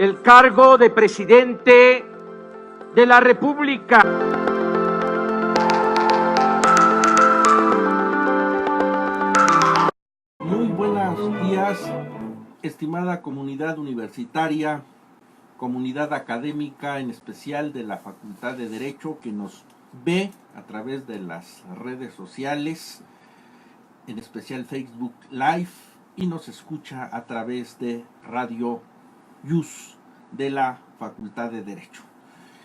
el cargo de presidente de la República. Muy buenos días, estimada comunidad universitaria, comunidad académica, en especial de la Facultad de Derecho, que nos ve a través de las redes sociales, en especial Facebook Live, y nos escucha a través de Radio YUS de la Facultad de Derecho.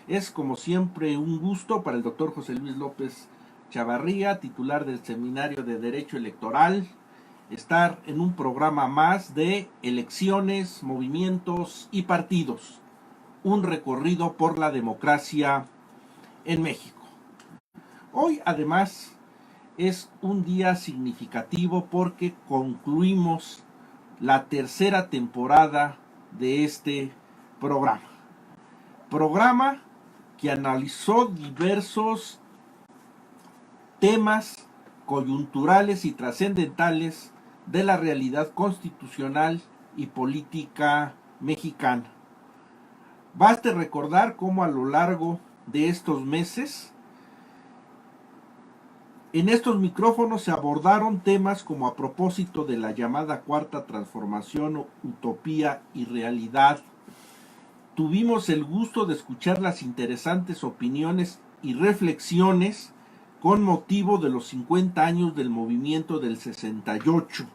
Es como siempre un gusto para el doctor José Luis López Chavarría, titular del Seminario de Derecho Electoral, estar en un programa más de elecciones, movimientos y partidos, un recorrido por la democracia en México. Hoy además es un día significativo porque concluimos la tercera temporada de este programa que analizó diversos temas coyunturales y trascendentales de la realidad constitucional y política mexicana. Baste recordar cómo a lo largo de estos meses en estos micrófonos se abordaron temas como a propósito de la llamada Cuarta Transformación, utopía y realidad. Tuvimos el gusto de escuchar las interesantes opiniones y reflexiones con motivo de los 50 años del movimiento del 68,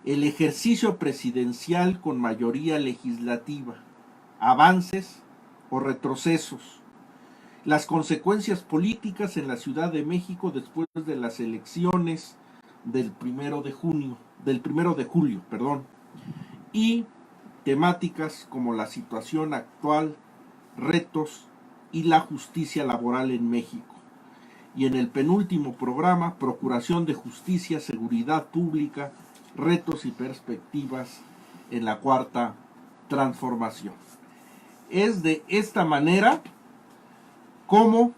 el ejercicio presidencial con mayoría legislativa, avances o retrocesos, las consecuencias políticas en la Ciudad de México después de las elecciones del 1 de julio, y temáticas como la situación actual, retos y la justicia laboral en México. Y en el penúltimo programa, Procuración de Justicia, Seguridad Pública, retos y perspectivas en la Cuarta Transformación. Es de esta manera como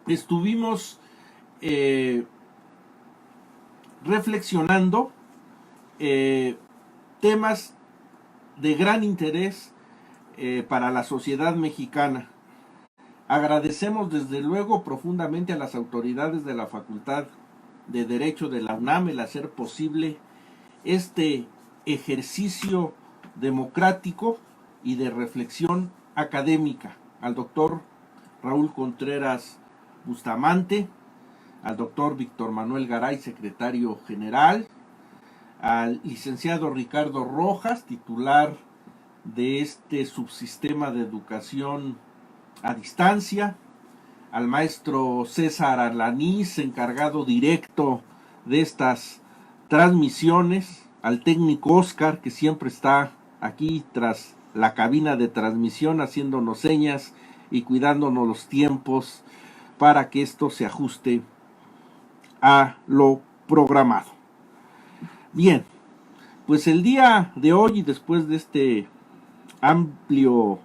estuvimos reflexionando temas de gran interés para la sociedad mexicana. Agradecemos desde luego profundamente a las autoridades de la Facultad de Derecho de la UNAM el hacer posible este ejercicio democrático y de reflexión académica, al doctor Raúl Contreras Bustamante, al doctor Víctor Manuel Garay, secretario general, al licenciado Ricardo Rojas, titular de este subsistema de educación a distancia, al maestro César Alanís, encargado directo de estas transmisiones, al técnico Oscar, que siempre está aquí tras la cabina de transmisión haciéndonos señas y cuidándonos los tiempos para que esto se ajuste a lo programado. Bien, pues el día de hoy, y después de este amplio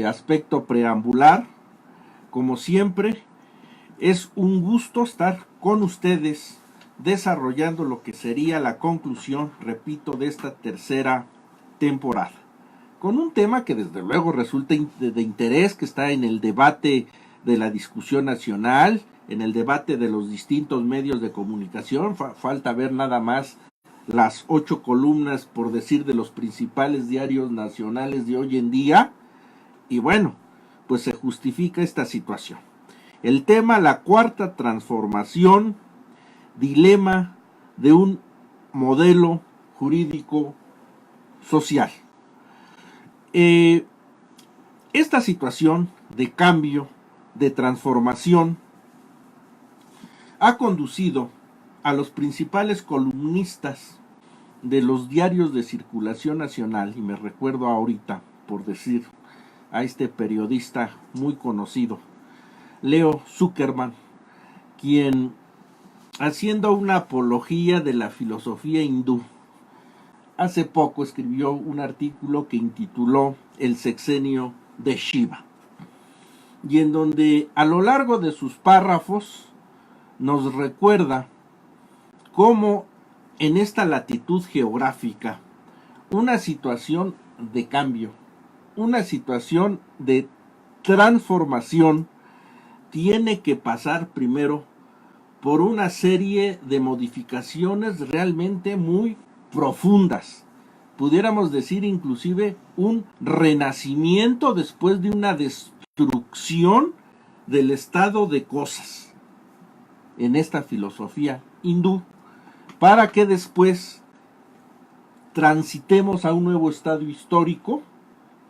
aspecto preambular, como siempre, es un gusto estar con ustedes desarrollando lo que sería la conclusión, repito, de esta tercera temporada, con un tema que desde luego resulta de interés, que está en el debate de la discusión nacional, en el debate de los distintos medios de comunicación. Falta ver nada más las 8 columnas, por decir, de los principales diarios nacionales de hoy en día, y bueno, pues se justifica esta situación. El tema: la Cuarta Transformación, dilema de un modelo jurídico social. Esta situación de cambio, de transformación, ha conducido a los principales columnistas de los diarios de circulación nacional, y me recuerdo ahorita, por decir, a este periodista muy conocido, Leo Zuckerman, quien, haciendo una apología de la filosofía hindú, hace poco escribió un artículo que intituló El sexenio de Shiva, y en donde a lo largo de sus párrafos nos recuerda cómo en esta latitud geográfica una situación de cambio, una situación de transformación, tiene que pasar primero por una serie de modificaciones realmente muy profundas. Pudiéramos decir inclusive un renacimiento después de una destrucción del estado de cosas en esta filosofía hindú, para que después transitemos a un nuevo estadio histórico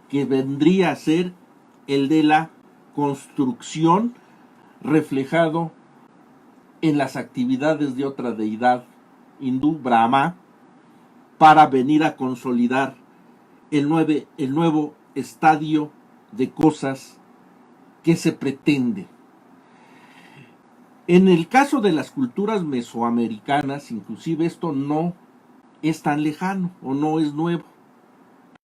que vendría a ser el de la construcción, reflejado en las actividades de otra deidad hindú, Brahma, para venir a consolidar el nuevo estadio de cosas que se pretende. En el caso de las culturas mesoamericanas, inclusive esto no es tan lejano o no es nuevo.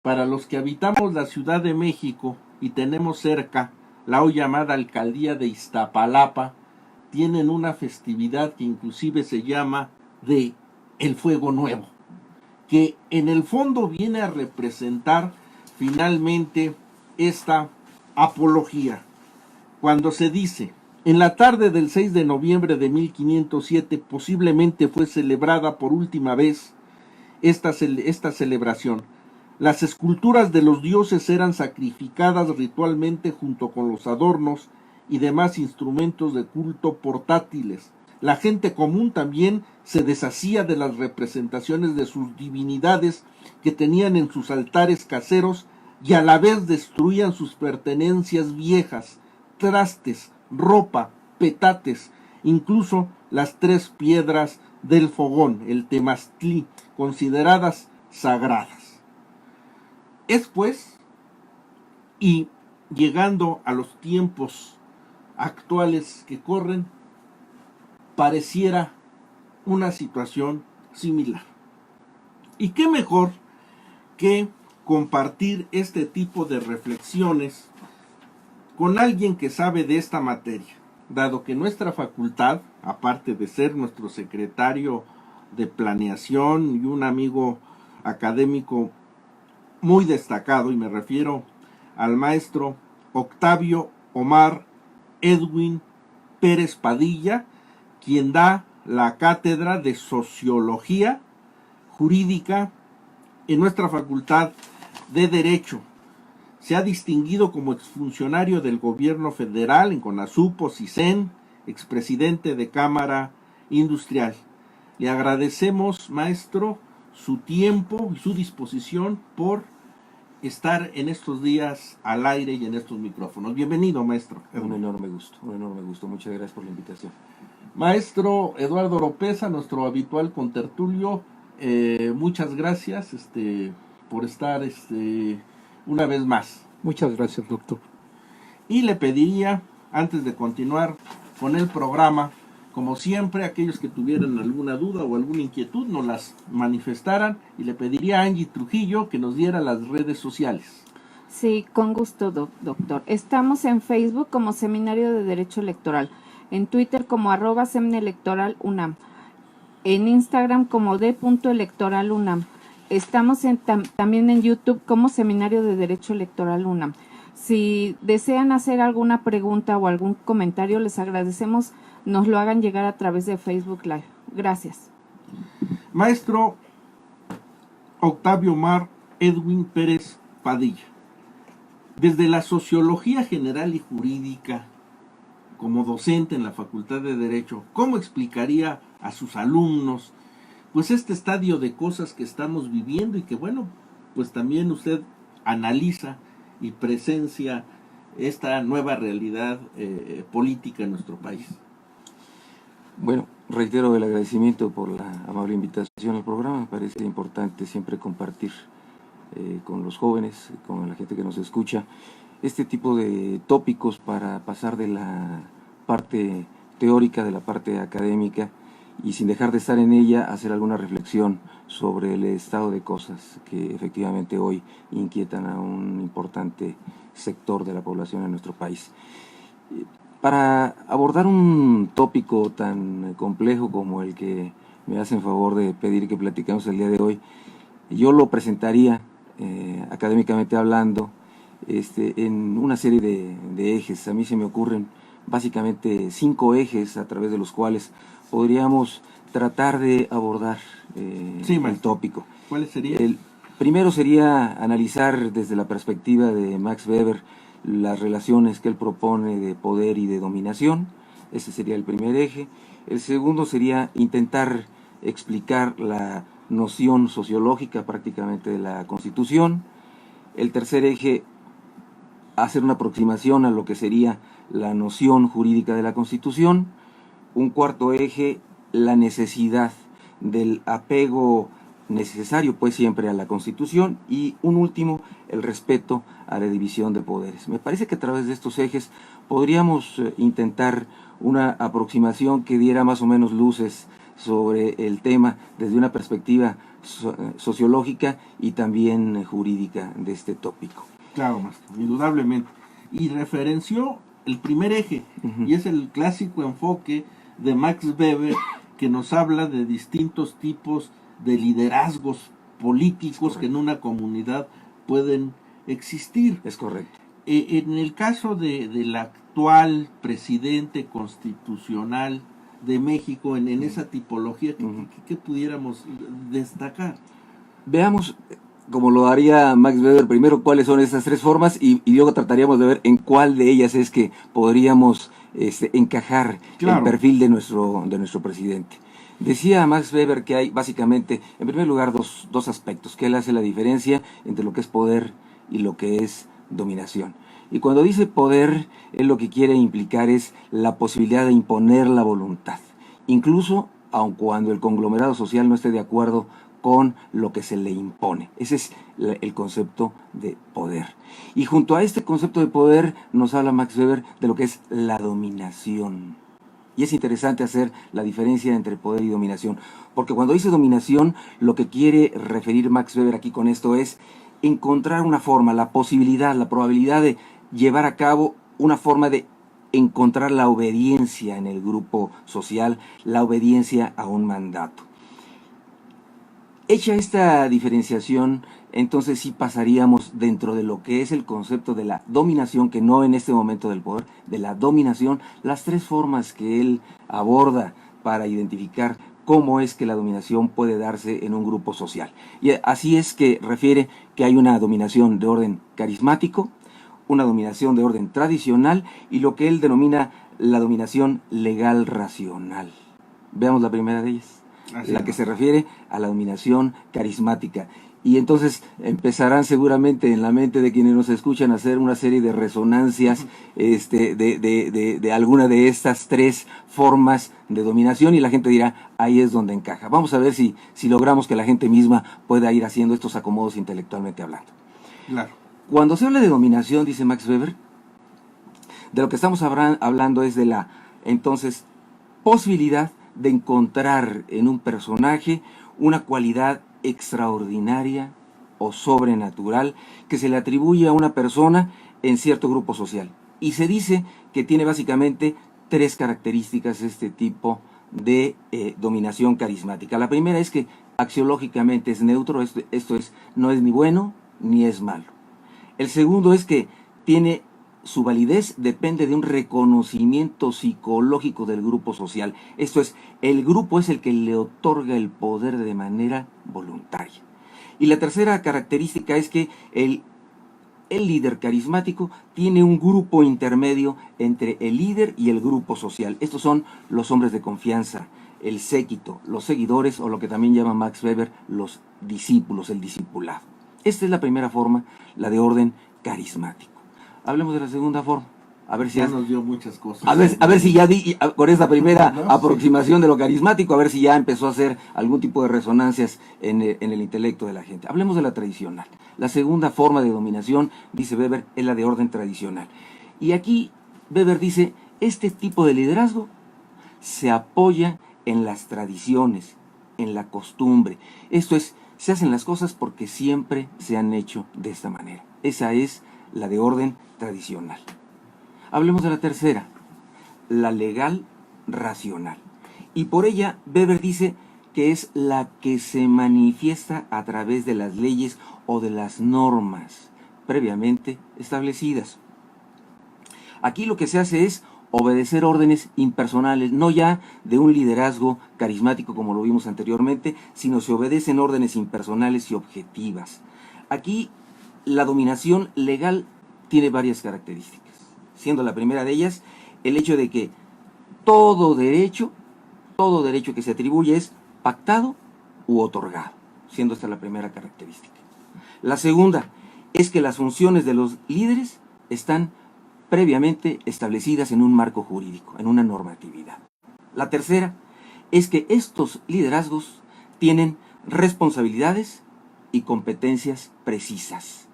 Para los que habitamos la Ciudad de México y tenemos cerca la hoy llamada Alcaldía de Iztapalapa, tienen una festividad que inclusive se llama de el Fuego Nuevo, que en el fondo viene a representar finalmente esta apología. Cuando se dice, en la tarde del 6 de noviembre de 1507 posiblemente fue celebrada por última vez esta celebración. Las esculturas de los dioses eran sacrificadas ritualmente junto con los adornos y demás instrumentos de culto portátiles. La gente común también se deshacía de las representaciones de sus divinidades que tenían en sus altares caseros y a la vez destruían sus pertenencias viejas, trastes, ropa, petates, incluso las 3 piedras del fogón, el temaztlí, consideradas sagradas. Es pues, y llegando a los tiempos actuales que corren, pareciera una situación similar. Y qué mejor que compartir este tipo de reflexiones con alguien que sabe de esta materia, dado que nuestra facultad, aparte de ser nuestro secretario de planeación y un amigo académico muy destacado, y me refiero al maestro Octavio Omar Edwin Pérez Padilla, quien da la cátedra de Sociología Jurídica en nuestra Facultad de Derecho. Se ha distinguido como exfuncionario del gobierno federal en CONASUPO, CISEN, expresidente de Cámara Industrial. Le agradecemos, maestro, su tiempo y su disposición por estar en estos días al aire y en estos micrófonos. Bienvenido, maestro. Un enorme gusto. Muchas gracias por la invitación. Maestro Eduardo Oropeza, nuestro habitual contertulio, muchas gracias por estar una vez más. Muchas gracias, doctor. Y le pediría, antes de continuar con el programa, como siempre, aquellos que tuvieran alguna duda o alguna inquietud nos las manifestaran, y le pediría a Angie Trujillo que nos diera las redes sociales. Sí, con gusto, doctor. Estamos en Facebook como Seminario de Derecho Electoral, en Twitter como @seminarelectoralunam, en Instagram como d.electoralunam. Estamos también en YouTube como Seminario de Derecho Electoral UNAM. Si desean hacer alguna pregunta o algún comentario, les agradecemos nos lo hagan llegar a través de Facebook Live. Gracias. Maestro Octavio Omar Edwin Pérez Padilla, desde la sociología general y jurídica, como docente en la Facultad de Derecho, ¿cómo explicaría a sus alumnos pues este estadio de cosas que estamos viviendo y que, bueno, pues también usted analiza y presencia esta nueva realidad política en nuestro país? Bueno, reitero el agradecimiento por la amable invitación al programa. Me parece importante siempre compartir con los jóvenes, con la gente que nos escucha, este tipo de tópicos para pasar de la parte teórica, de la parte académica, y sin dejar de estar en ella, hacer alguna reflexión sobre el estado de cosas que efectivamente hoy inquietan a un importante sector de la población en nuestro país. Para abordar un tópico tan complejo como el que me hacen favor de pedir que platiquemos el día de hoy, yo lo presentaría académicamente hablando, en una serie de ejes. A mí se me ocurren básicamente 5 ejes a través de los cuales podríamos tratar de abordar el tópico. ¿Cuáles serían? El primero sería analizar desde la perspectiva de Max Weber las relaciones que él propone de poder y de dominación. Ese sería el primer eje. El segundo sería intentar explicar la noción sociológica prácticamente de la Constitución. El tercer eje, hacer una aproximación a lo que sería la noción jurídica de la Constitución. Un cuarto eje, la necesidad del apego necesario pues siempre a la Constitución, y un último, el respeto a la división de poderes. Me parece que a través de estos ejes podríamos intentar una aproximación que diera más o menos luces sobre el tema desde una perspectiva sociológica y también jurídica de este tópico. Claro, maestro, indudablemente. Y referenció el primer eje, y es el clásico enfoque de Max Weber, que nos habla de distintos tipos de liderazgos políticos que en una comunidad pueden existir. Es correcto. En el caso del actual presidente constitucional de México, en esa tipología, ¿qué pudiéramos destacar? Veamos, como lo haría Max Weber, primero cuáles son esas 3 formas y luego trataríamos de ver en cuál de ellas es que podríamos encajar el perfil de nuestro presidente. Decía Max Weber que hay básicamente, en primer lugar, dos aspectos, que él hace la diferencia entre lo que es poder y lo que es dominación. Y cuando dice poder, él lo que quiere implicar es la posibilidad de imponer la voluntad, incluso aun cuando el conglomerado social no esté de acuerdo con lo que se le impone. Ese es el concepto de poder. Y junto a este concepto de poder nos habla Max Weber de lo que es la dominación. Y es interesante hacer la diferencia entre poder y dominación, porque cuando dice dominación, lo que quiere referir Max Weber aquí con esto es encontrar una forma, la posibilidad, la probabilidad de llevar a cabo una forma de encontrar la obediencia en el grupo social, la obediencia a un mandato. Hecha esta diferenciación, entonces sí pasaríamos dentro de lo que es el concepto de la dominación, que no en este momento del poder, de la dominación, las 3 formas que él aborda para identificar cómo es que la dominación puede darse en un grupo social. Y así es que refiere que hay una dominación de orden carismático, una dominación de orden tradicional y lo que él denomina la dominación legal racional. Veamos la primera de ellas. La que se refiere a la dominación carismática. Y entonces empezarán seguramente en la mente de quienes nos escuchan a hacer una serie de resonancias de alguna de estas 3 formas de dominación, y la gente dirá, ahí es donde encaja. Vamos a ver si logramos que la gente misma pueda ir haciendo estos acomodos intelectualmente hablando. Claro. Cuando se habla de dominación, dice Max Weber, de lo que estamos hablando es de la, entonces, posibilidad de encontrar en un personaje una cualidad extraordinaria o sobrenatural que se le atribuye a una persona en cierto grupo social. Y se dice que tiene básicamente 3 características este tipo de dominación carismática. La primera es que axiológicamente es neutro, esto es, no es ni bueno ni es malo. El segundo es que tiene su validez depende de un reconocimiento psicológico del grupo social. Esto es, el grupo es el que le otorga el poder de manera voluntaria. Y la tercera característica es que el líder carismático tiene un grupo intermedio entre el líder y el grupo social. Estos son los hombres de confianza, el séquito, los seguidores, o lo que también llama Max Weber, los discípulos, el discipulado. Esta es la primera forma, la de orden carismático. Hablemos de la segunda forma. A ver si ya nos dio muchas cosas. A ver si ya con esta primera aproximación de lo carismático, a ver si ya empezó a hacer algún tipo de resonancias en el intelecto de la gente. Hablemos de la tradicional. La segunda forma de dominación, dice Weber, es la de orden tradicional. Y aquí Weber dice, este tipo de liderazgo se apoya en las tradiciones, en la costumbre. Esto es, se hacen las cosas porque siempre se han hecho de esta manera. Esa es la de orden tradicional. Hablemos de la tercera, la legal racional. Y por ella Weber dice que es la que se manifiesta a través de las leyes o de las normas previamente establecidas. Aquí lo que se hace es obedecer órdenes impersonales, no ya de un liderazgo carismático como lo vimos anteriormente, sino se obedecen órdenes impersonales y objetivas. Aquí la dominación legal tiene varias características, siendo la primera de ellas el hecho de que todo derecho que se atribuye es pactado u otorgado, siendo esta la primera característica. La segunda es que las funciones de los líderes están previamente establecidas en un marco jurídico, en una normatividad. La tercera es que estos liderazgos tienen responsabilidades y competencias precisas.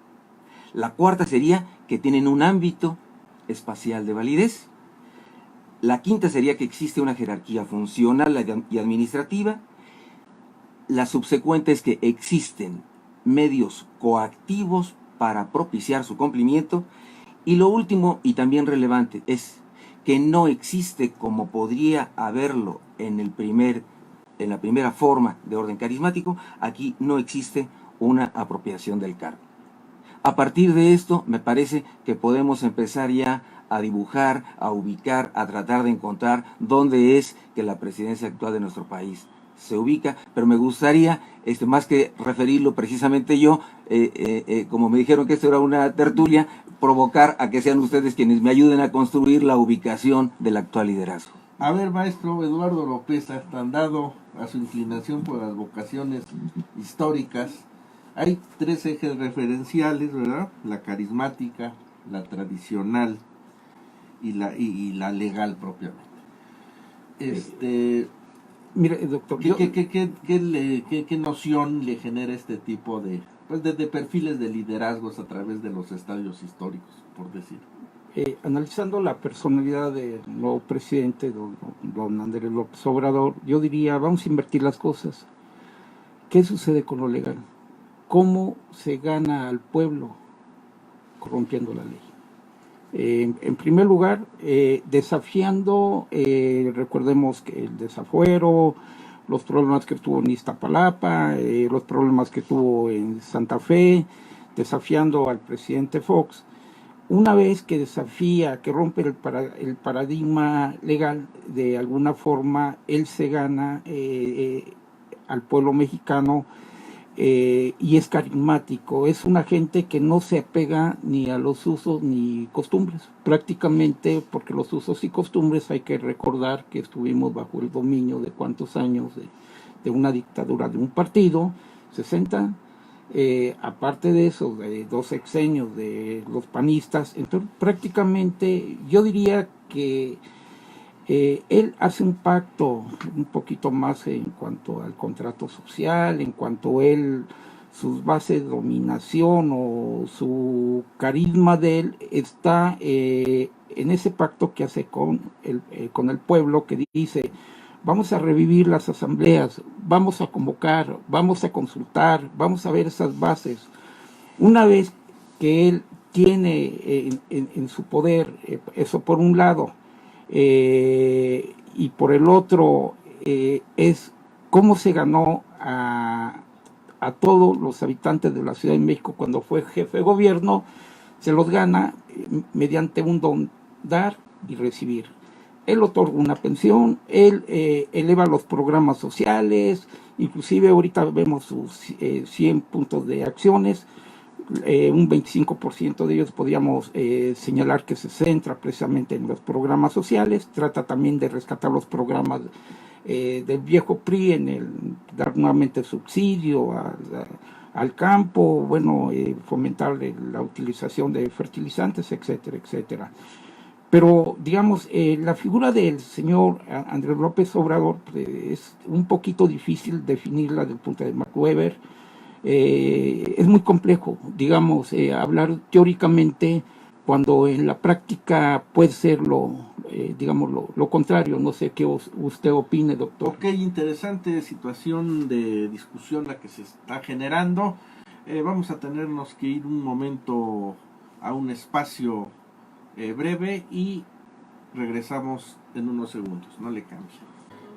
La cuarta sería que tienen un ámbito espacial de validez. La quinta sería que existe una jerarquía funcional y administrativa. La subsecuente es que existen medios coactivos para propiciar su cumplimiento. Y lo último y también relevante es que no existe, como podría haberlo en la primera forma de orden carismático, aquí no existe una apropiación del cargo. A partir de esto, me parece que podemos empezar ya a dibujar, a ubicar, a tratar de encontrar dónde es que la presidencia actual de nuestro país se ubica, pero me gustaría, más que referirlo precisamente yo, como me dijeron que esto era una tertulia, provocar a que sean ustedes quienes me ayuden a construir la ubicación del actual liderazgo. A ver, maestro Eduardo López, tan dado a su inclinación por las vocaciones históricas, hay tres ejes referenciales, ¿verdad? La carismática, la tradicional y la legal propiamente. Mire, doctor, ¿Qué noción le genera este tipo de perfiles de liderazgos a través de los estadios históricos, por decir? Analizando la personalidad del nuevo presidente, don Andrés López Obrador, yo diría, vamos a invertir las cosas. ¿Qué sucede con lo legal? ¿Cómo se gana al pueblo corrompiendo la ley? En primer lugar, desafiando, recordemos que el desafuero, los problemas que tuvo en Iztapalapa, los problemas que tuvo en Santa Fe, desafiando al presidente Fox. Una vez que desafía, que rompe el paradigma legal, de alguna forma él se gana al pueblo mexicano. Y es carismático, es una gente que no se apega ni a los usos ni costumbres, prácticamente, porque los usos y costumbres hay que recordar que estuvimos bajo el dominio de cuántos años de una dictadura de un partido, 60, aparte de eso, de 2 sexenios de los panistas. Entonces prácticamente yo diría que él hace un pacto un poquito más en cuanto al contrato social, en cuanto sus bases de dominación o su carisma de él está en ese pacto que hace con el pueblo, que dice: vamos a revivir las asambleas, vamos a convocar, vamos a consultar, vamos a ver esas bases. Una vez que él tiene en su poder eso por un lado, y por el otro es cómo se ganó a todos los habitantes de la Ciudad de México cuando fue jefe de gobierno. Se los gana mediante un don, dar y recibir. Él otorga una pensión, él eleva los programas sociales, inclusive ahorita vemos sus 100 puntos de acciones. Un 25% de ellos podríamos señalar que se centra precisamente en los programas sociales. Trata también de rescatar los programas del viejo PRI, en dar nuevamente subsidio al campo, fomentar la utilización de fertilizantes, etcétera, etcétera. Pero, digamos, la figura del señor Andrés López Obrador es un poquito difícil definirla desde el punto de Max Weber. Es muy complejo, digamos, hablar teóricamente cuando en la práctica puede ser lo contrario. No sé qué usted opine, doctor. Ok, interesante situación de discusión la que se está generando. Vamos a tenernos que ir un momento a un espacio breve y regresamos en unos segundos. No le cambie.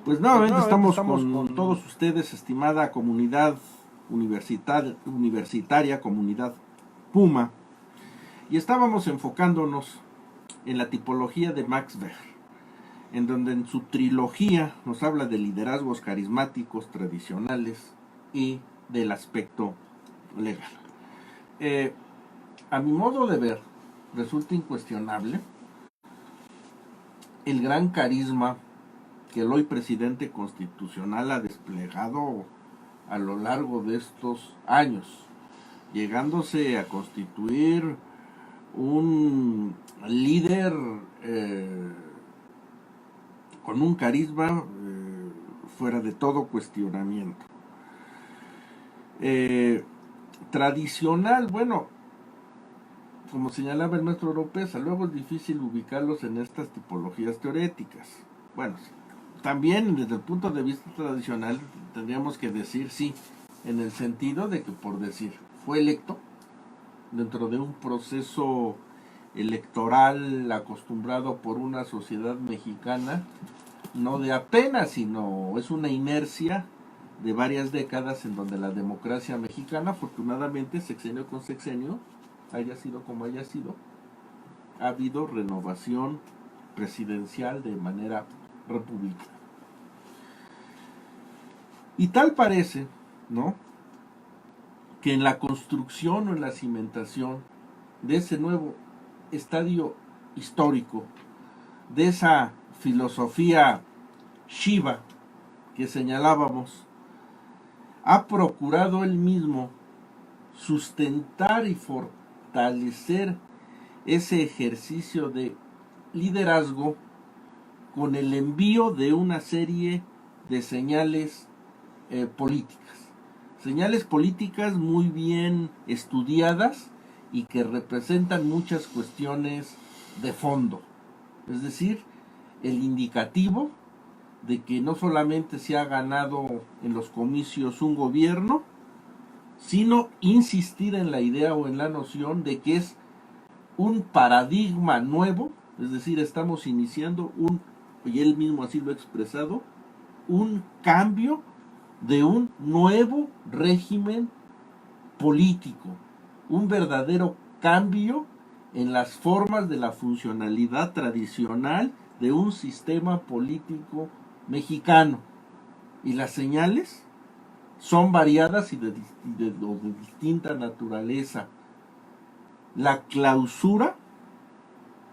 Pues nuevamente estamos con todos ustedes, estimada comunidad universitaria, comunidad Puma, y estábamos enfocándonos en la tipología de Max Weber, en donde en su trilogía nos habla de liderazgos carismáticos tradicionales y del aspecto legal. A mi modo de ver, resulta incuestionable el gran carisma que el hoy presidente constitucional ha desplegado a lo largo de estos años, llegándose a constituir un líder con un carisma fuera de todo cuestionamiento. Tradicional, bueno, como señalaba el maestro Oropesa, luego es difícil ubicarlos en estas tipologías teoréticas. Bueno, también desde el punto de vista tradicional tendríamos que decir sí, en el sentido de que, por decir, fue electo dentro de un proceso electoral acostumbrado por una sociedad mexicana, no de apenas, sino es una inercia de varias décadas en donde la democracia mexicana, afortunadamente, sexenio con sexenio, haya sido como haya sido, ha habido renovación presidencial de manera republicana. Y tal parece, ¿no?, que en la construcción o en la cimentación de ese nuevo estadio histórico, de esa filosofía Shiva que señalábamos, ha procurado él mismo sustentar y fortalecer ese ejercicio de liderazgo con el envío de una serie de señales políticas. Señales políticas muy bien estudiadas y que representan muchas cuestiones de fondo. Es decir, el indicativo de que no solamente se ha ganado en los comicios un gobierno, sino insistir en la idea o en la noción de que es un paradigma nuevo, es decir, estamos iniciando y él mismo así lo ha expresado, un cambio de un nuevo régimen político, un verdadero cambio en las formas de la funcionalidad tradicional de un sistema político mexicano. Y las señales son variadas y de distinta naturaleza. La clausura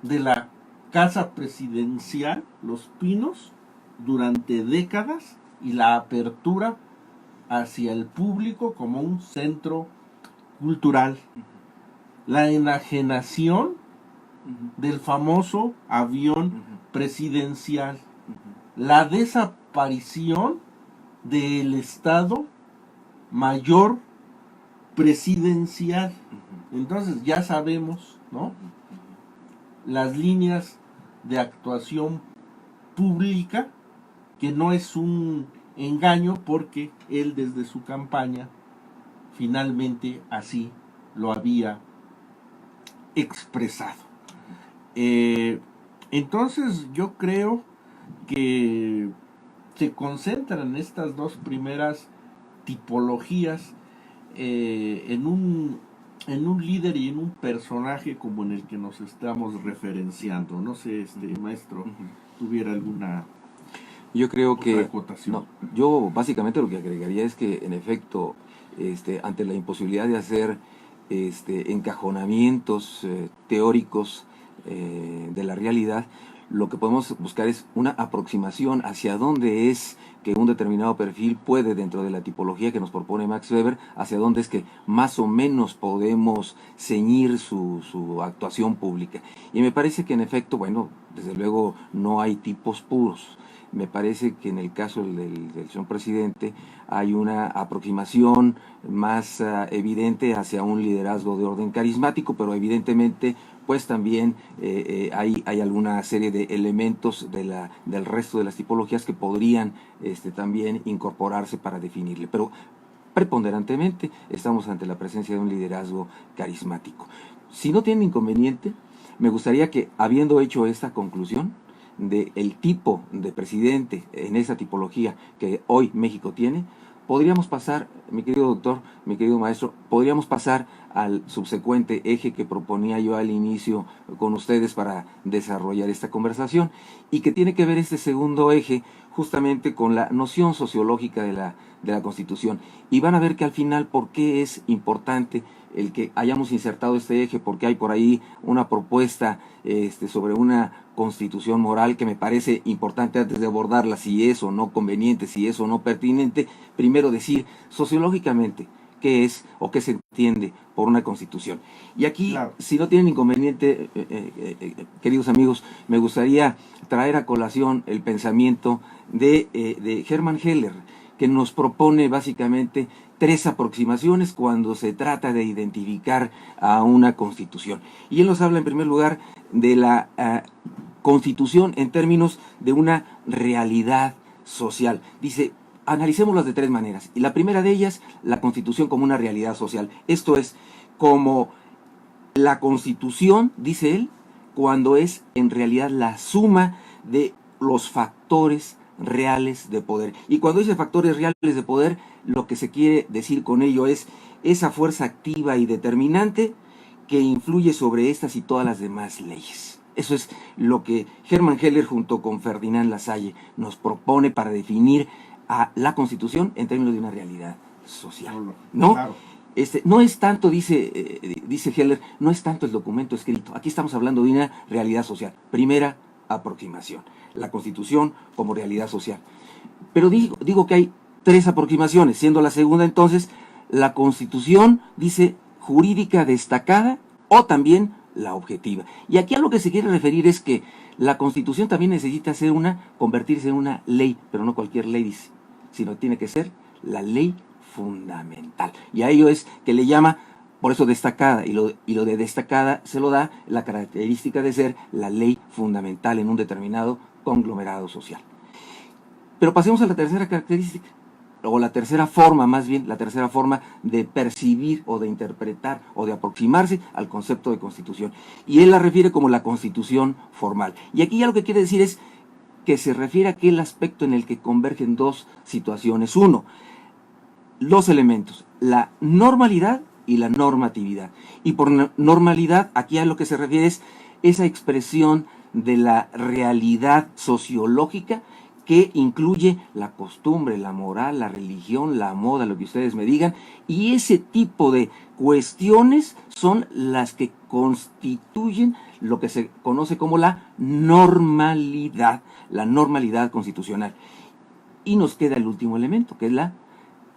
de la casa presidencial, Los Pinos, durante décadas, y la apertura hacia el público como un centro cultural. La enajenación del famoso avión presidencial. La desaparición del Estado Mayor presidencial. Entonces ya sabemos, ¿no?, las líneas de actuación pública, que no es un engaño, porque él desde su campaña finalmente así lo había expresado. Entonces yo creo que se concentran estas dos primeras tipologías en un líder y en un personaje como en el que nos estamos referenciando. No sé, maestro, tuviera alguna... Yo creo que acotación. no, yo básicamente lo que agregaría es que en efecto, ante la imposibilidad de hacer encajonamientos teóricos de la realidad, lo que podemos buscar es una aproximación hacia dónde es que un determinado perfil puede, dentro de la tipología que nos propone Max Weber, hacia dónde es que más o menos podemos ceñir su actuación pública. Y me parece que en efecto, bueno, desde luego no hay tipos puros. Me parece que en el caso del señor presidente hay una aproximación más evidente hacia un liderazgo de orden carismático, pero evidentemente pues también hay alguna serie de elementos del resto de las tipologías que podrían también incorporarse para definirle. Pero preponderantemente estamos ante la presencia de un liderazgo carismático. Si no tiene inconveniente, me gustaría que, habiendo hecho esta conclusión, del tipo de presidente en esa tipología que hoy México tiene, podríamos pasar, mi querido doctor, mi querido maestro, podríamos pasar al subsecuente eje que proponía yo al inicio con ustedes para desarrollar esta conversación, y que tiene que ver este segundo eje justamente con la noción sociológica de la Constitución. Y van a ver que al final, ¿por qué es importante el que hayamos insertado este eje? Porque hay por ahí una propuesta sobre una constitución moral que me parece importante, antes de abordarla, si es o no conveniente, si es o no pertinente, primero decir sociológicamente qué es o qué se entiende por una constitución. Y aquí, claro, si no tienen inconveniente, queridos amigos, me gustaría traer a colación el pensamiento de Hermann Heller, que nos propone básicamente 3 aproximaciones cuando se trata de identificar a una constitución. Y él nos habla en primer lugar de la constitución en términos de una realidad social. Dice, analicémoslas de 3 maneras. Y la primera de ellas, la constitución como una realidad social. Esto es, como la constitución, dice él, cuando es en realidad la suma de los factores reales de poder. Y cuando dice factores reales de poder, lo que se quiere decir con ello es esa fuerza activa y determinante que influye sobre estas y todas las demás leyes. Eso es lo que Hermann Heller junto con Ferdinand Lassalle nos propone para definir a la Constitución en términos de una realidad social, ¿no? Claro. No es tanto, dice Heller, no es tanto el documento escrito. Aquí estamos hablando de una realidad social. Primera aproximación, la Constitución como realidad social. Pero digo que hay 3 aproximaciones, siendo la segunda entonces la Constitución, dice, jurídica destacada o también la objetiva. Y aquí a lo que se quiere referir es que la Constitución también necesita convertirse en una ley, pero no cualquier ley, dice, sino tiene que ser la ley fundamental. Y a ello es que le llama, por eso destacada, y lo de destacada se lo da la característica de ser la ley fundamental en un determinado conglomerado social. Pero pasemos a la tercera característica, o la tercera forma, más bien, la tercera forma de percibir o de interpretar o de aproximarse al concepto de constitución. Y él la refiere como la constitución formal. Y aquí ya lo que quiere decir es que se refiere a aquel aspecto en el que convergen 2 situaciones. Uno, los elementos, la normalidad y la normatividad. Y por normalidad, aquí a lo que se refiere es esa expresión de la realidad sociológica que incluye la costumbre, la moral, la religión, la moda, lo que ustedes me digan, y ese tipo de cuestiones son las que constituyen lo que se conoce como la normalidad constitucional. Y nos queda el último elemento, que es la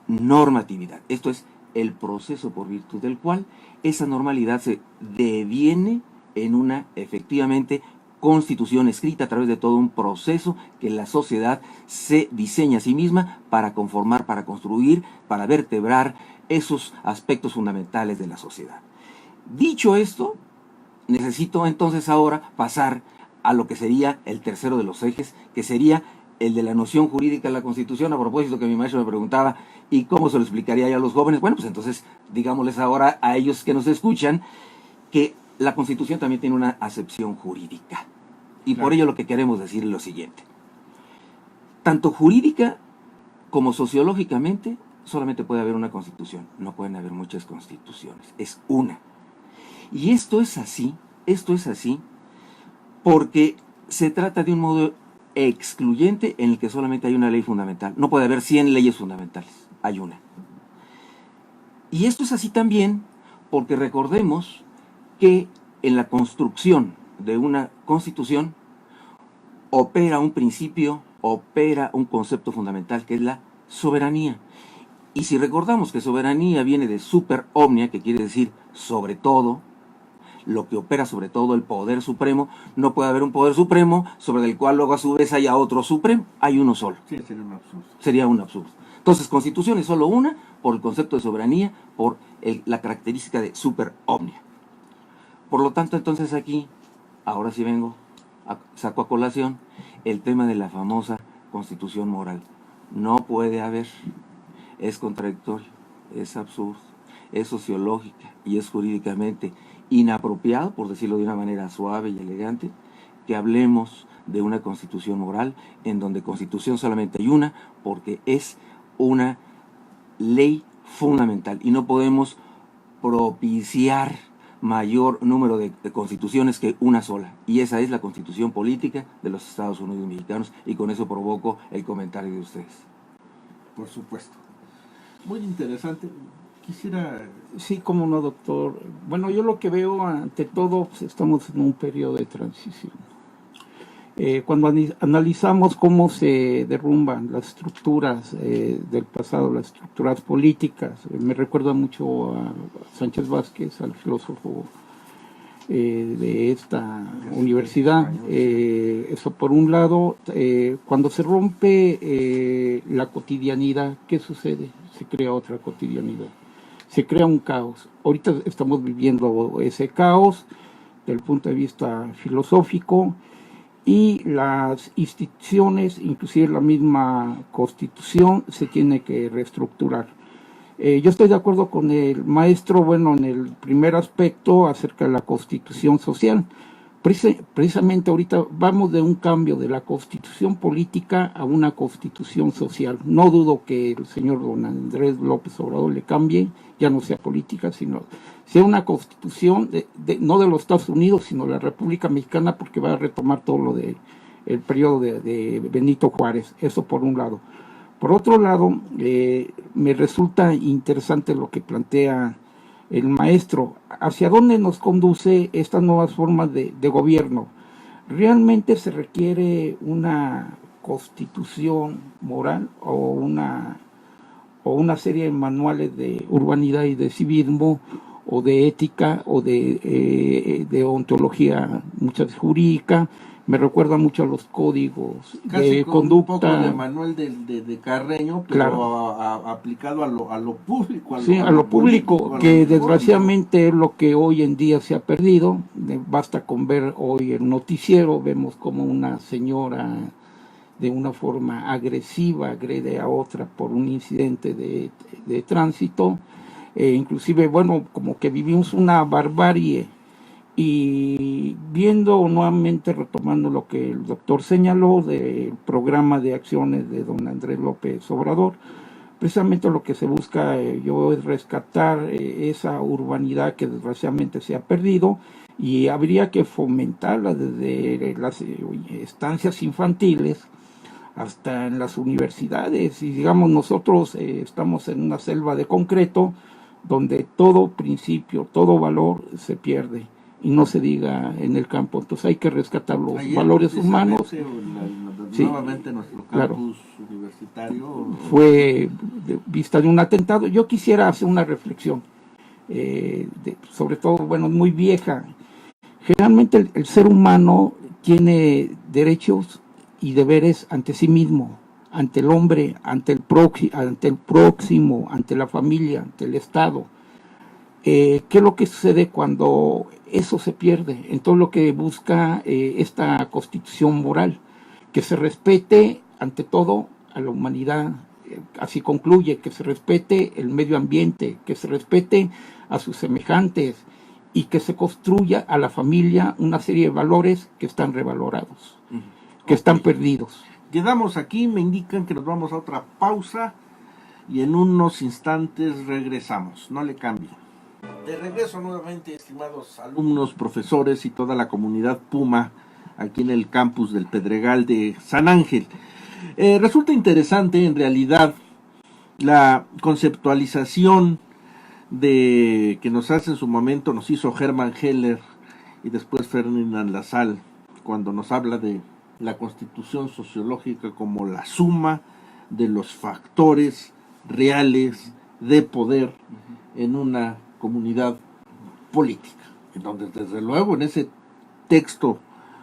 normatividad. Esto es el proceso por virtud del cual esa normalidad se deviene en una, efectivamente, constitución escrita a través de todo un proceso que la sociedad se diseña a sí misma para conformar, para construir, para vertebrar esos aspectos fundamentales de la sociedad. Dicho esto, necesito entonces ahora pasar a lo que sería el tercero de los ejes, que sería el de la noción jurídica de la Constitución. A propósito que mi maestro me preguntaba, ¿y cómo se lo explicaría ya a los jóvenes? Bueno, pues entonces digámosles ahora a ellos que nos escuchan que la Constitución también tiene una acepción jurídica. Y claro, por ello lo que queremos decir es lo siguiente. Tanto jurídica como sociológicamente solamente puede haber una Constitución. No pueden haber muchas constituciones. Es una. Y esto es así porque se trata de un modo excluyente en el que solamente hay una ley fundamental. No puede haber 100 leyes fundamentales. Hay una. Y esto es así también porque recordemos que en la construcción de una constitución opera un principio, opera un concepto fundamental que es la soberanía. Y si recordamos que soberanía viene de super omnia, que quiere decir sobre todo, lo que opera sobre todo el poder supremo, no puede haber un poder supremo sobre el cual luego a su vez haya otro supremo, hay uno solo. Sí, sería un absurdo. Sería un absurdo. Entonces, constitución es solo una por el concepto de soberanía, por la característica de super omnia. Por lo tanto, entonces aquí, ahora sí saco a colación el tema de la famosa constitución moral. No puede haber, es contradictorio, es absurdo, es sociológica y es jurídicamente inapropiado, por decirlo de una manera suave y elegante, que hablemos de una constitución moral, en donde constitución solamente hay una, porque es una ley fundamental y no podemos propiciar mayor número de constituciones que una sola, y esa es la constitución política de los Estados Unidos mexicanos, y con eso provoco el comentario de ustedes. Por supuesto. Muy interesante. Quisiera... Sí, cómo no, doctor. Bueno, yo lo que veo, ante todo, pues, estamos en un periodo de transición. Cuando analizamos cómo se derrumban las estructuras del pasado, las estructuras políticas, me recuerda mucho a Sánchez Vázquez, al filósofo de esta universidad. Eso por un lado. Cuando se rompe la cotidianidad, ¿qué sucede? Se crea otra cotidianidad. Se crea un caos. Ahorita estamos viviendo ese caos desde el punto de vista filosófico, y las instituciones, inclusive la misma Constitución, se tiene que reestructurar. Yo estoy de acuerdo con el maestro, bueno, en el primer aspecto acerca de la Constitución social. Precisamente ahorita vamos de un cambio de la Constitución política a una Constitución social. No dudo que el señor don Andrés López Obrador le cambie, ya no sea política, sino sea una Constitución no de los Estados Unidos, sino de la República Mexicana, porque va a retomar todo lo de el periodo de Benito Juárez. Eso por un lado. Por otro lado, me resulta interesante lo que plantea el maestro. ¿Hacia dónde nos conduce estas nuevas formas de gobierno? ¿Realmente se requiere una constitución moral o una serie de manuales de urbanidad y de civismo, o de ética, o de ontología, muchas jurídica? Me recuerda mucho a los códigos casi de con conducta. Un poco de Manuel de Carreño, pero claro, aplicado a lo público. A lo público, político, que desgraciadamente es lo que hoy en día se ha perdido. Basta con ver hoy el noticiero, vemos como una señora de una forma agresiva agrede a otra por un incidente de tránsito. Inclusive, bueno, como que vivimos una barbarie. Y viendo nuevamente, retomando lo que el doctor señaló del programa de acciones de don Andrés López Obrador, precisamente lo que se busca es rescatar esa urbanidad que desgraciadamente se ha perdido, y habría que fomentarla desde las estancias infantiles hasta en las universidades. Y digamos, nosotros estamos en una selva de concreto donde todo principio, todo valor se pierde, y no se diga en el campo. Entonces hay que rescatar los valores humanos. Nuevamente nuestro campus universitario fue vista de un atentado. Yo quisiera hacer una reflexión, sobre todo, bueno, muy vieja. Generalmente el ser humano tiene derechos y deberes ante sí mismo, ante el hombre, ante el próximo, ante la familia, ante el Estado. ¿Qué es lo que sucede cuando eso se pierde? Entonces lo que busca esta constitución moral, que se respete ante todo a la humanidad, así concluye, que se respete el medio ambiente, que se respete a sus semejantes, y que se construya a la familia una serie de valores que están revalorados, que están perdidos. Quedamos aquí, me indican que nos vamos a otra pausa y en unos instantes regresamos, no le cambien. De regreso nuevamente, estimados alumnos, profesores y toda la comunidad Puma aquí en el campus del Pedregal de San Ángel. Resulta interesante en realidad la conceptualización que nos hace en su momento, nos hizo Hermann Heller y después Ferdinand Lassalle, cuando nos habla de la constitución sociológica como la suma de los factores reales de poder en una comunidad política, en donde desde luego en ese texto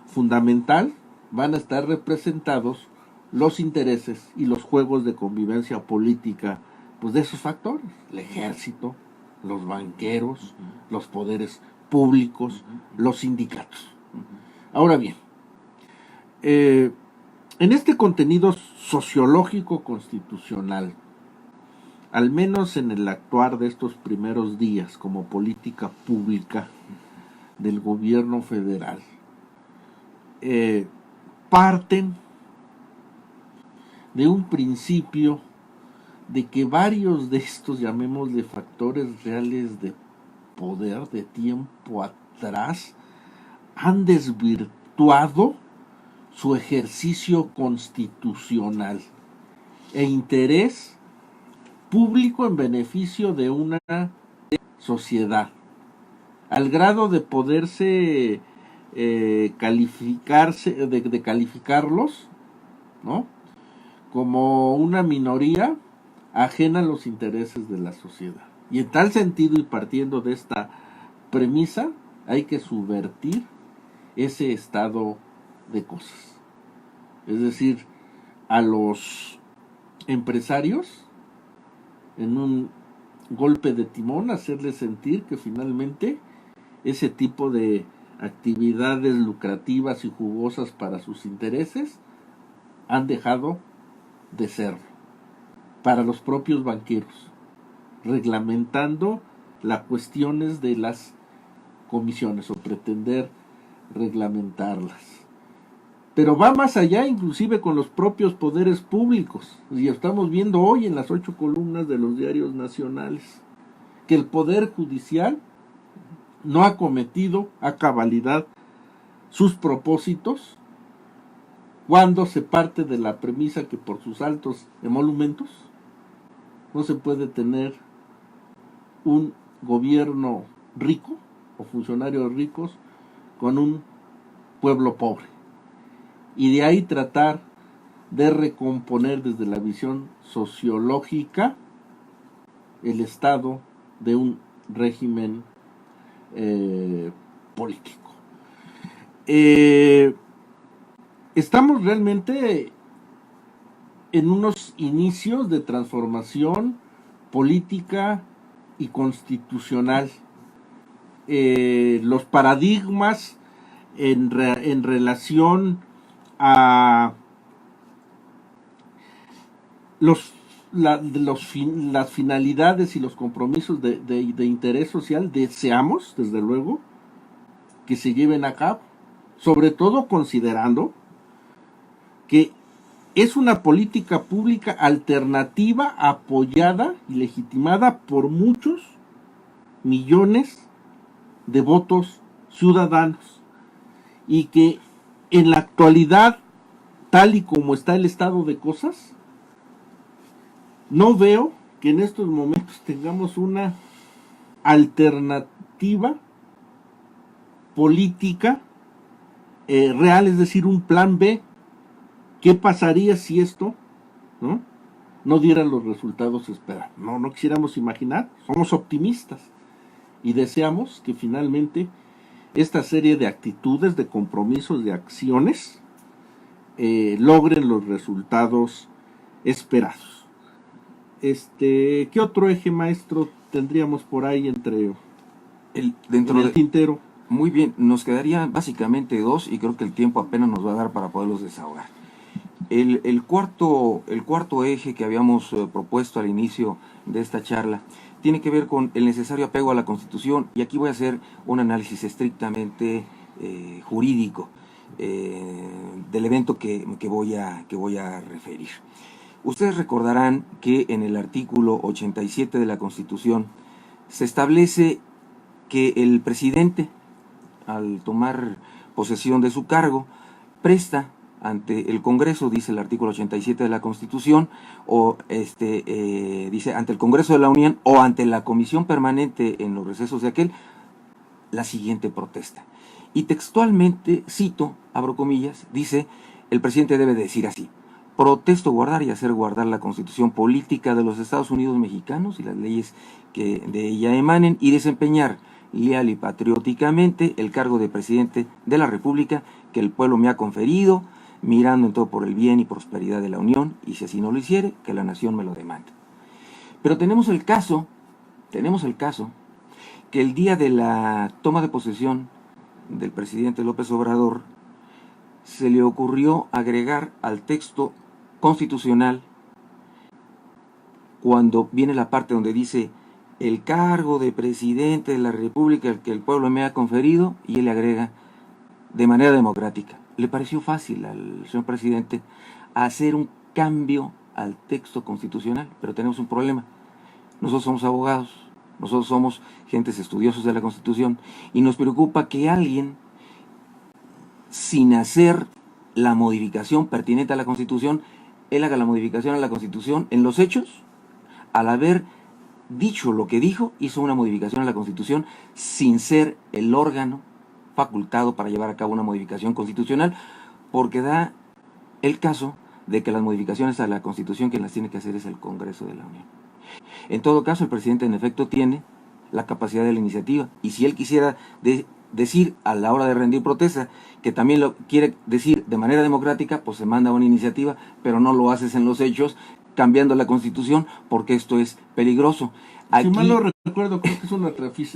fundamental van a estar representados los intereses y los juegos de convivencia política, pues de esos factores: el ejército, los banqueros, los poderes públicos, los sindicatos. Ahora bien, en este contenido sociológico constitucional, al menos en el actuar de estos primeros días como política pública del gobierno federal, parten de un principio de que varios de estos, llamémosle factores reales de poder de tiempo atrás, han desvirtuado su ejercicio constitucional e interés público en beneficio de una sociedad, al grado de poderse calificarlos, ¿no?, como una minoría ajena a los intereses de la sociedad. Y en tal sentido, y partiendo de esta premisa, hay que subvertir ese estado de cosas. Es decir, a los empresarios, en un golpe de timón, hacerles sentir que finalmente ese tipo de actividades lucrativas y jugosas para sus intereses han dejado de serlo. Para los propios banqueros, reglamentando las cuestiones de las comisiones o pretender reglamentarlas. Pero va más allá, inclusive con los propios poderes públicos. Y estamos viendo hoy en las 8 columnas de los diarios nacionales que el Poder Judicial no ha cometido a cabalidad sus propósitos cuando se parte de la premisa que por sus altos emolumentos no se puede tener un gobierno rico o funcionarios ricos con un pueblo pobre, y de ahí tratar de recomponer desde la visión sociológica el estado de un régimen político. Estamos realmente en unos inicios de transformación política y constitucional. Los paradigmas en relación a las finalidades y los compromisos de interés social deseamos, desde luego, que se lleven a cabo, sobre todo considerando que es una política pública alternativa apoyada y legitimada por muchos millones de votos ciudadanos, y que en la actualidad, tal y como está el estado de cosas, no veo que en estos momentos tengamos una alternativa política real, es decir, un plan B. ¿Qué pasaría si esto no diera los resultados esperados? No quisiéramos imaginar, somos optimistas y deseamos que finalmente esta serie de actitudes, de compromisos, de acciones logren los resultados esperados. ¿Qué otro eje, maestro, tendríamos por ahí entre dentro el tintero? Muy bien, nos quedaría básicamente dos, y creo que el tiempo apenas nos va a dar para poderlos desahogar. El cuarto eje que habíamos propuesto al inicio de esta charla tiene que ver con el necesario apego a la Constitución, y aquí voy a hacer un análisis estrictamente jurídico del evento que voy a referir. Ustedes recordarán que en el artículo 87 de la Constitución se establece que el presidente, al tomar posesión de su cargo, presta ante el Congreso, dice el artículo 87 de la Constitución, o dice ante el Congreso de la Unión o ante la Comisión Permanente en los recesos de aquel, la siguiente protesta. Y textualmente, cito, abro comillas, dice, el presidente debe decir así: protesto guardar y hacer guardar la Constitución política de los Estados Unidos mexicanos y las leyes que de ella emanen, y desempeñar leal y patrióticamente el cargo de presidente de la República que el pueblo me ha conferido, mirando en todo por el bien y prosperidad de la Unión, y si así no lo hiciere, que la nación me lo demande. Pero tenemos el caso que el día de la toma de posesión del presidente López Obrador se le ocurrió agregar al texto constitucional, cuando viene la parte donde dice el cargo de presidente de la República que el pueblo me ha conferido, y él le agrega de manera democrática. le pareció fácil al señor presidente hacer un cambio al texto constitucional, pero tenemos un problema. Nosotros somos abogados, nosotros somos gentes estudiosos de la Constitución y nos preocupa que alguien, sin hacer la modificación pertinente a la Constitución, él haga la modificación a la Constitución en los hechos. Al haber dicho lo que dijo, hizo una modificación a la Constitución sin ser el órgano facultado para llevar a cabo una modificación constitucional, porque da el caso de que las modificaciones a la Constitución quien las tiene que hacer es el Congreso de la Unión. En todo caso, el presidente en efecto tiene la capacidad de la iniciativa, y si él quisiera decir a la hora de rendir protesta que también lo quiere decir de manera democrática, pues se manda una iniciativa, pero no lo haces en los hechos cambiando la Constitución, porque esto es peligroso. Si mal no recuerdo, creo que es una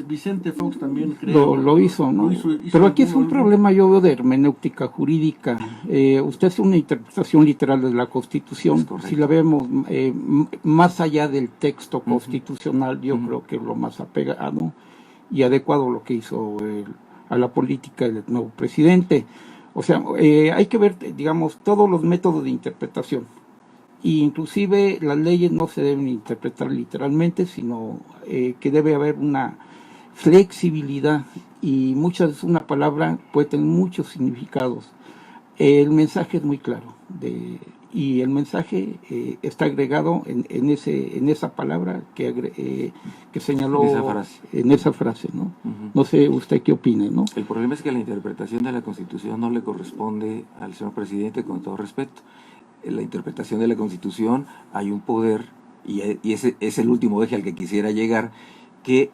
Vicente Fox también, creo. Lo hizo, ¿no? Pero aquí es un problema, yo veo, de hermenéutica jurídica. Usted hace una interpretación literal de la Constitución. Si la vemos más allá del texto constitucional, yo creo que es lo más apegado y adecuado lo que hizo a la política del nuevo presidente. O sea, hay que ver, digamos, todos los métodos de interpretación. Y inclusive las leyes no se deben interpretar literalmente, sino que debe haber una flexibilidad, y muchas veces una palabra puede tener muchos significados. El mensaje es muy claro, y el mensaje está agregado en esa palabra que señaló en esa frase, ¿no? No sé usted qué opine, ¿no? El problema es que la interpretación de la Constitución no le corresponde al señor presidente, con todo respeto. En la interpretación de la Constitución hay un poder, y ese es el último eje al que quisiera llegar, que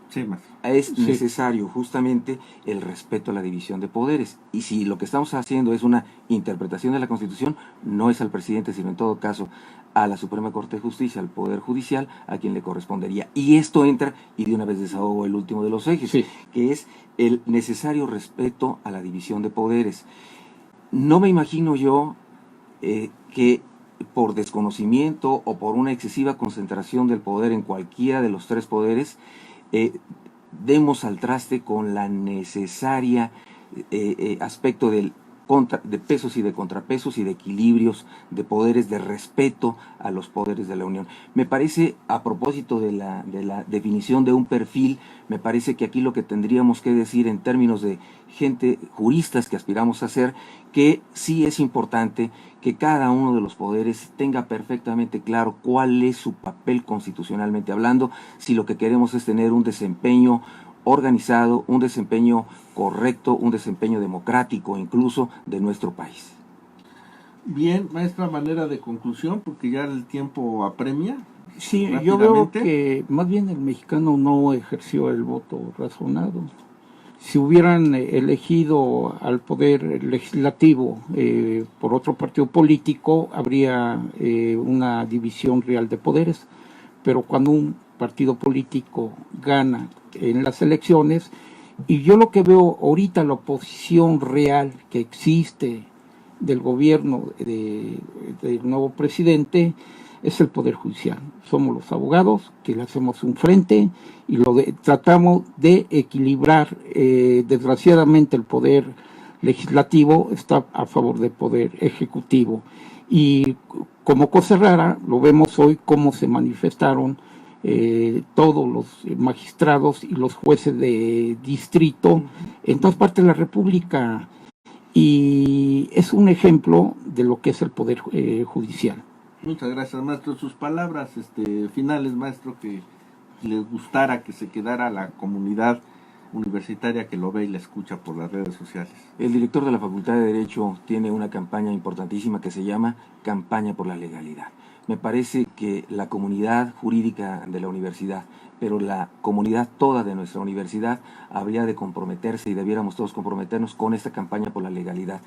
es necesario justamente el respeto a la división de poderes. Y si lo que estamos haciendo es una interpretación de la Constitución, no es al presidente, sino en todo caso a la Suprema Corte de Justicia, al Poder Judicial, a quien le correspondería. Y esto entra, y de una vez desahogo el último de los ejes, que es el necesario respeto a la división de poderes. No me imagino yo que por desconocimiento o por una excesiva concentración del poder en cualquiera de los tres poderes, demos al traste con la necesaria aspecto de pesos y de contrapesos y de equilibrios de poderes, de respeto a los poderes de la Unión. Me parece, a propósito de la definición de un perfil, me parece que aquí lo que tendríamos que decir en términos de gente, juristas que aspiramos a ser, que sí es importante que cada uno de los poderes tenga perfectamente claro cuál es su papel constitucionalmente hablando, si lo que queremos es tener un desempeño organizado, un desempeño correcto, un desempeño democrático incluso de nuestro país. Bien, maestra, manera de conclusión, porque ya el tiempo apremia. Sí, yo veo que más bien el mexicano no ejerció el voto razonado. Si hubieran elegido al poder legislativo por otro partido político, habría una división real de poderes, pero cuando un partido político gana en las elecciones, y yo lo que veo ahorita, la oposición real que existe del gobierno del nuevo presidente, es el Poder Judicial. Somos los abogados que le hacemos un frente y tratamos de equilibrar. Desgraciadamente el Poder Legislativo está a favor del Poder Ejecutivo. Y como cosa rara, lo vemos hoy cómo se manifestaron todos los magistrados y los jueces de distrito en todas partes de la República. Y es un ejemplo de lo que es el Poder Judicial. Muchas gracias, maestro. Sus palabras finales, maestro, que le gustara que se quedara la comunidad universitaria que lo ve y la escucha por las redes sociales. El director de la Facultad de Derecho tiene una campaña importantísima que se llama Campaña por la Legalidad. Me parece que la comunidad jurídica de la universidad, pero la comunidad toda de nuestra universidad, habría de comprometerse, y debiéramos todos comprometernos con esta campaña por la legalidad,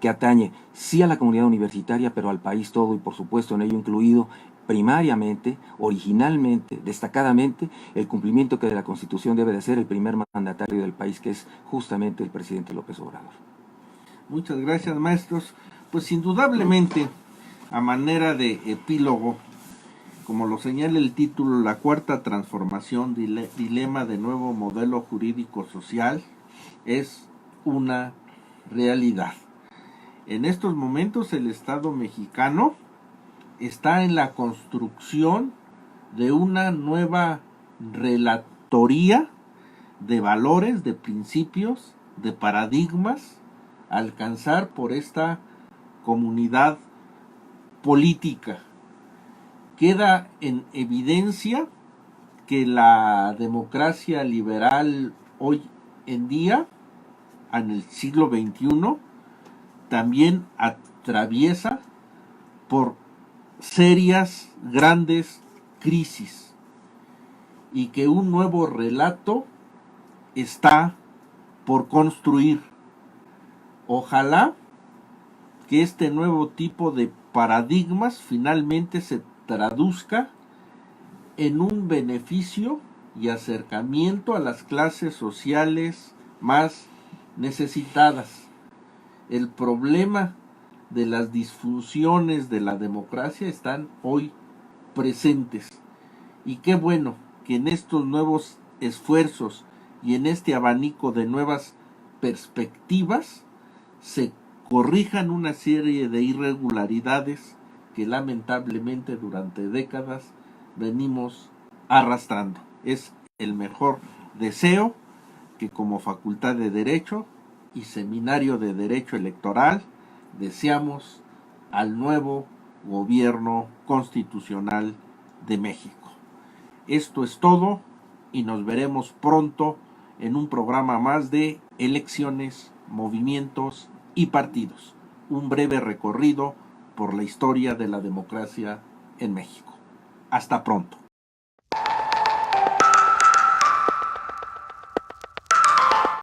que atañe sí a la comunidad universitaria, pero al país todo, y por supuesto en ello incluido primariamente, originalmente, destacadamente, el cumplimiento que de la Constitución debe de ser el primer mandatario del país, que es justamente el presidente López Obrador. Muchas gracias, maestros. Pues indudablemente, a manera de epílogo, como lo señala el título, la cuarta transformación, dilema de nuevo modelo jurídico social, es una realidad. En estos momentos el Estado mexicano está en la construcción de una nueva relatoría de valores, de principios, de paradigmas a alcanzar por esta comunidad política. Queda en evidencia que la democracia liberal hoy en día, en el siglo XXI, también atraviesa por serias, grandes crisis, y que un nuevo relato está por construir. Ojalá que este nuevo tipo de paradigmas finalmente se traduzca en un beneficio y acercamiento a las clases sociales más necesitadas. El problema de las disfunciones de la democracia están hoy presentes, y qué bueno que en estos nuevos esfuerzos y en este abanico de nuevas perspectivas se corrijan una serie de irregularidades que lamentablemente durante décadas venimos arrastrando. Es el mejor deseo que como Facultad de Derecho y Seminario de Derecho Electoral deseamos al nuevo gobierno constitucional de México. Esto es todo y nos veremos pronto en un programa más de elecciones, movimientos y partidos. Un breve recorrido por la historia de la democracia en México. Hasta pronto.